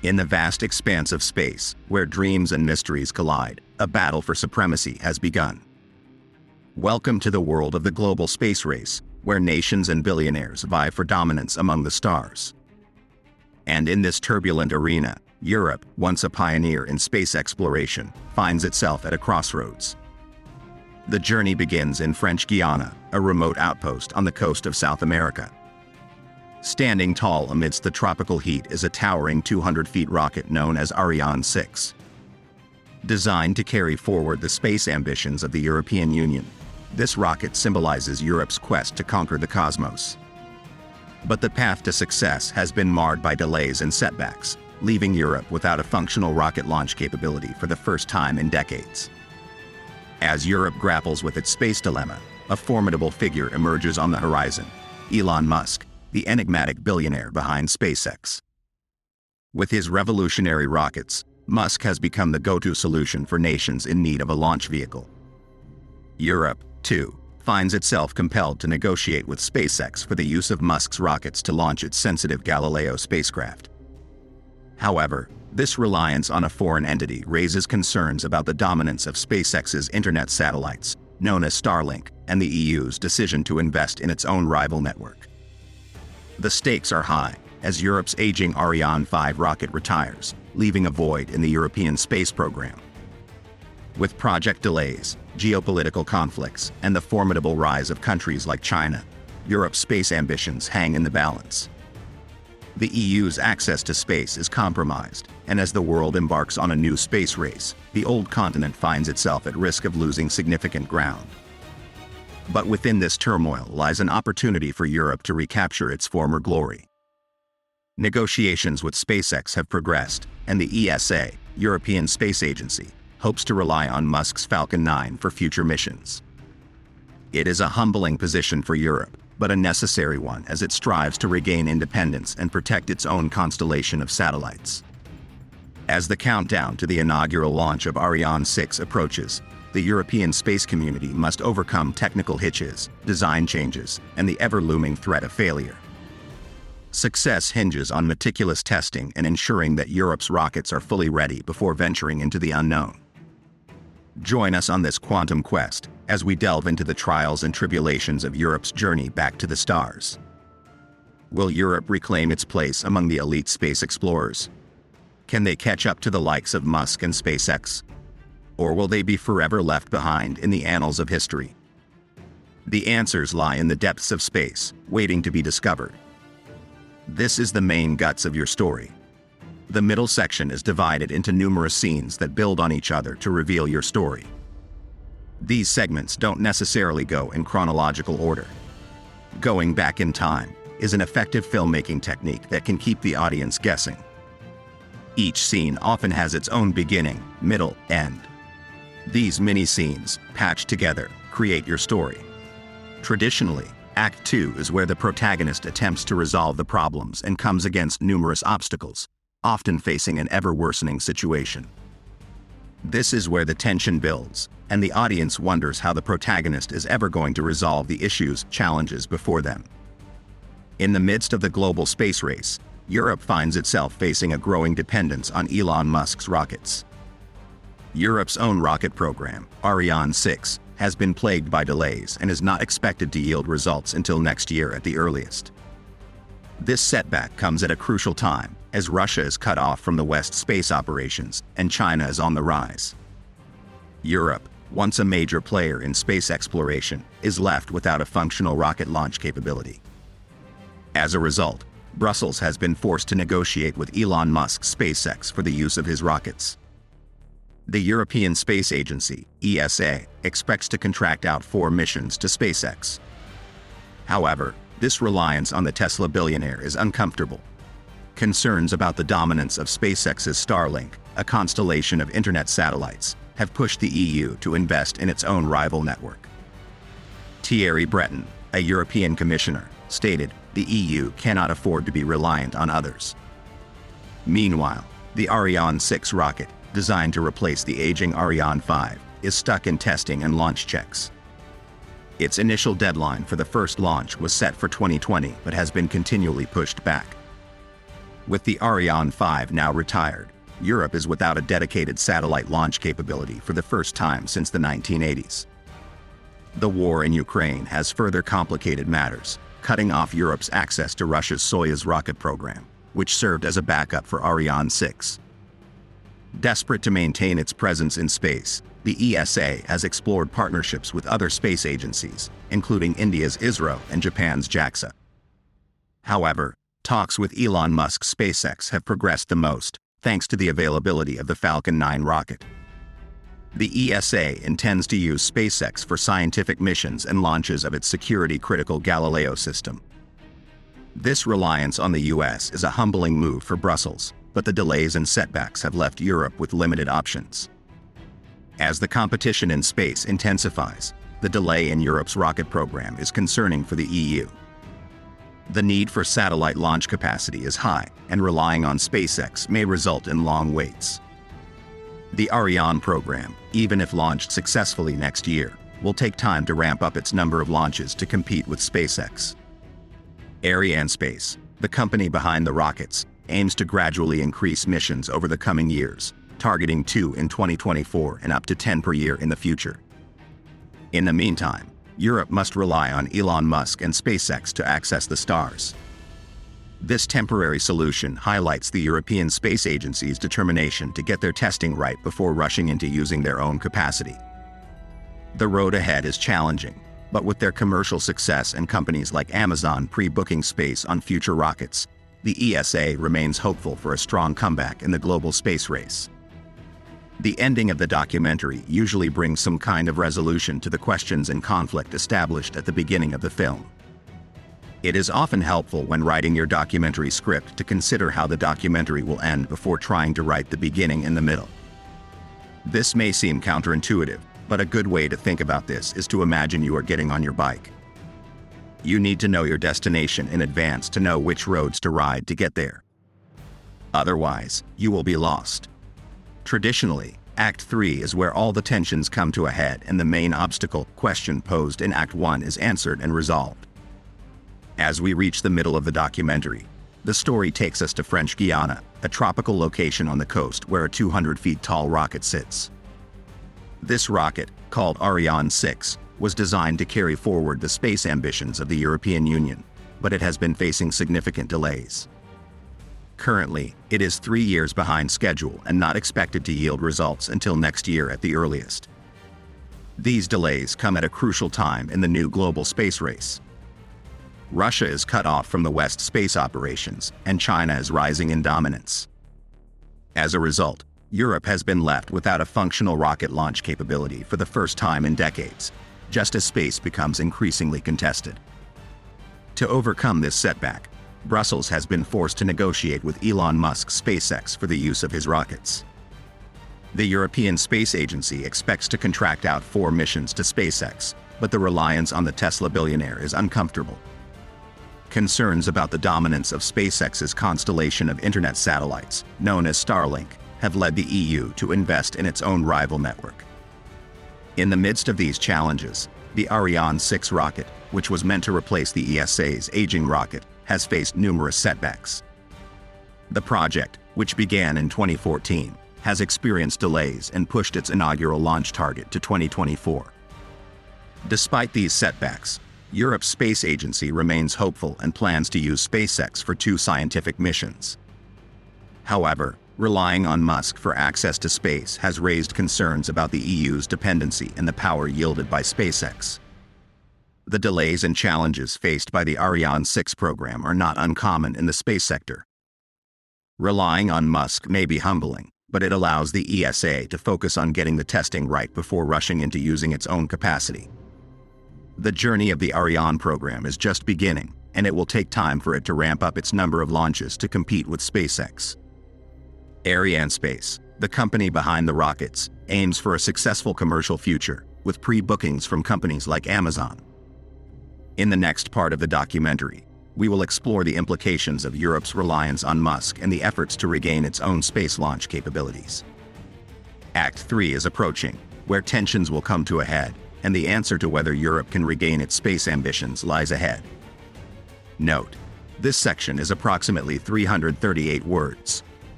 In the vast expanse of space, where dreams and mysteries collide, a battle for supremacy has begun. Welcome to the world of the global space race, where nations and billionaires vie for dominance among the stars. And in this turbulent arena, Europe, once a pioneer in space exploration, finds itself at a crossroads. The journey begins in French Guiana, a remote outpost on the coast of South America. Standing tall amidst the tropical heat is a towering 200-feet rocket known as Ariane 6. Designed to carry forward the space ambitions of the European Union, this rocket symbolizes Europe's quest to conquer the cosmos. But the path to success has been marred by delays and setbacks, leaving Europe without a functional rocket launch capability for the first time in decades. As Europe grapples with its space dilemma, a formidable figure emerges on the horizon: Elon Musk, the enigmatic billionaire behind SpaceX. With his revolutionary rockets, Musk has become the go-to solution for nations in need of a launch vehicle. Europe, too, finds itself compelled to negotiate with SpaceX for the use of Musk's rockets to launch its sensitive Galileo spacecraft. However, this reliance on a foreign entity raises concerns about the dominance of SpaceX's internet satellites, known as Starlink, and the EU's decision to invest in its own rival network. The stakes are high, as Europe's aging Ariane 5 rocket retires, leaving a void in the European space program. With project delays, geopolitical conflicts, and the formidable rise of countries like China, Europe's space ambitions hang in the balance. The EU's access to space is compromised, and as the world embarks on a new space race, the old continent finds itself at risk of losing significant ground. But within this turmoil lies an opportunity for Europe to recapture its former glory. Negotiations with SpaceX have progressed, and the ESA, European Space Agency, hopes to rely on Musk's Falcon 9 for future missions. It is a humbling position for Europe, but a necessary one as it strives to regain independence and protect its own constellation of satellites. As the countdown to the inaugural launch of Ariane 6 approaches, the European space community must overcome technical hitches, design changes, and the ever-looming threat of failure. Success hinges on meticulous testing and ensuring that Europe's rockets are fully ready before venturing into the unknown. Join us on this quantum quest as we delve into the trials and tribulations of Europe's journey back to the stars. Will Europe reclaim its place among the elite space explorers? Can they catch up to the likes of Musk and SpaceX? Or will they be forever left behind in the annals of history? The answers lie in the depths of space, waiting to be discovered. This is the main guts of your story. The middle section is divided into numerous scenes that build on each other to reveal your story. These segments don't necessarily go in chronological order. Going back in time is an effective filmmaking technique that can keep the audience guessing. Each scene often has its own beginning, middle, end. These mini-scenes, patched together, create your story. Traditionally, Act 2 is where the protagonist attempts to resolve the problems and comes against numerous obstacles, often facing an ever-worsening situation. This is where the tension builds, and the audience wonders how the protagonist is ever going to resolve the challenges before them. In the midst of the global space race, Europe finds itself facing a growing dependence on Elon Musk's rockets. Europe's own rocket program, Ariane 6, has been plagued by delays and is not expected to yield results until next year at the earliest. This setback comes at a crucial time, as Russia is cut off from the West's space operations and China is on the rise. Europe, once a major player in space exploration, is left without a functional rocket launch capability. As a result, Brussels has been forced to negotiate with Elon Musk's SpaceX for the use of his rockets. The European Space Agency, ESA, expects to contract out 4 missions to SpaceX. However, this reliance on the Tesla billionaire is uncomfortable. Concerns about the dominance of SpaceX's Starlink, a constellation of internet satellites, have pushed the EU to invest in its own rival network. Thierry Breton, a European commissioner, stated, "The EU cannot afford to be reliant on others." Meanwhile, the Ariane 6 rocket, designed to replace the aging Ariane 5, is stuck in testing and launch checks. Its initial deadline for the first launch was set for 2020 but has been continually pushed back. With the Ariane 5 now retired, Europe is without a dedicated satellite launch capability for the first time since the 1980s. The war in Ukraine has further complicated matters, cutting off Europe's access to Russia's Soyuz rocket program, which served as a backup for Ariane 6. Desperate to maintain its presence in space, the ESA has explored partnerships with other space agencies, including India's ISRO and Japan's JAXA. However, talks with Elon Musk's SpaceX have progressed the most, thanks to the availability of the Falcon 9 rocket. The ESA intends to use SpaceX for scientific missions and launches of its security-critical Galileo system. This reliance on the US is a humbling move for Brussels, but the delays and setbacks have left Europe with limited options. As the competition in space intensifies, the delay in Europe's rocket program is concerning for the EU. The need for satellite launch capacity is high, and relying on SpaceX may result in long waits. The Ariane program, even if launched successfully next year, will take time to ramp up its number of launches to compete with SpaceX. Arianespace, the company behind the rockets, aims to gradually increase missions over the coming years, targeting 2 in 2024 and up to 10 per year in the future. In the meantime, Europe must rely on Elon Musk and SpaceX to access the stars. This temporary solution highlights the European Space Agency's determination to get their testing right before rushing into using their own capacity. The road ahead is challenging, but with their commercial success and companies like Amazon pre-booking space on future rockets, the ESA remains hopeful for a strong comeback in the global space race. The ending of the documentary usually brings some kind of resolution to the questions and conflict established at the beginning of the film. It is often helpful when writing your documentary script to consider how the documentary will end before trying to write the beginning and the middle. This may seem counterintuitive, but a good way to think about this is to imagine you are getting on your bike. You need to know your destination in advance to know which roads to ride to get there. Otherwise, you will be lost. Traditionally, Act 3 is where all the tensions come to a head and the main obstacle question posed in Act 1 is answered and resolved. As we reach the middle of the documentary, the story takes us to French Guiana, a tropical location on the coast where a 200 feet tall rocket sits. This rocket, called Ariane 6, was designed to carry forward the space ambitions of the European Union, but it has been facing significant delays. Currently, it is 3 years behind schedule and not expected to yield results until next year at the earliest. These delays come at a crucial time in the new global space race. Russia is cut off from the West space operations, and China is rising in dominance. As a result, Europe has been left without a functional rocket launch capability for the first time in decades, just as space becomes increasingly contested. To overcome this setback, Brussels has been forced to negotiate with Elon Musk's SpaceX for the use of his rockets. The European Space Agency expects to contract out 4 missions to SpaceX, but the reliance on the Tesla billionaire is uncomfortable. Concerns about the dominance of SpaceX's constellation of internet satellites, known as Starlink, have led the EU to invest in its own rival network. In the midst of these challenges, the Ariane 6 rocket, which was meant to replace the ESA's aging rocket, has faced numerous setbacks. The project, which began in 2014, has experienced delays and pushed its inaugural launch target to 2024. Despite these setbacks, Europe's space agency remains hopeful and plans to use SpaceX for 2 scientific missions. However, relying on Musk for access to space has raised concerns about the EU's dependency and the power yielded by SpaceX. The delays and challenges faced by the Ariane 6 program are not uncommon in the space sector. Relying on Musk may be humbling, but it allows the ESA to focus on getting the testing right before rushing into using its own capacity. The journey of the Ariane program is just beginning, and it will take time for it to ramp up its number of launches to compete with SpaceX. Arianespace, the company behind the rockets, aims for a successful commercial future, with pre-bookings from companies like Amazon. In the next part of the documentary, we will explore the implications of Europe's reliance on Musk and the efforts to regain its own space launch capabilities. Act 3 is approaching, where tensions will come to a head, and the answer to whether Europe can regain its space ambitions lies ahead. Note: This section is approximately 338 words.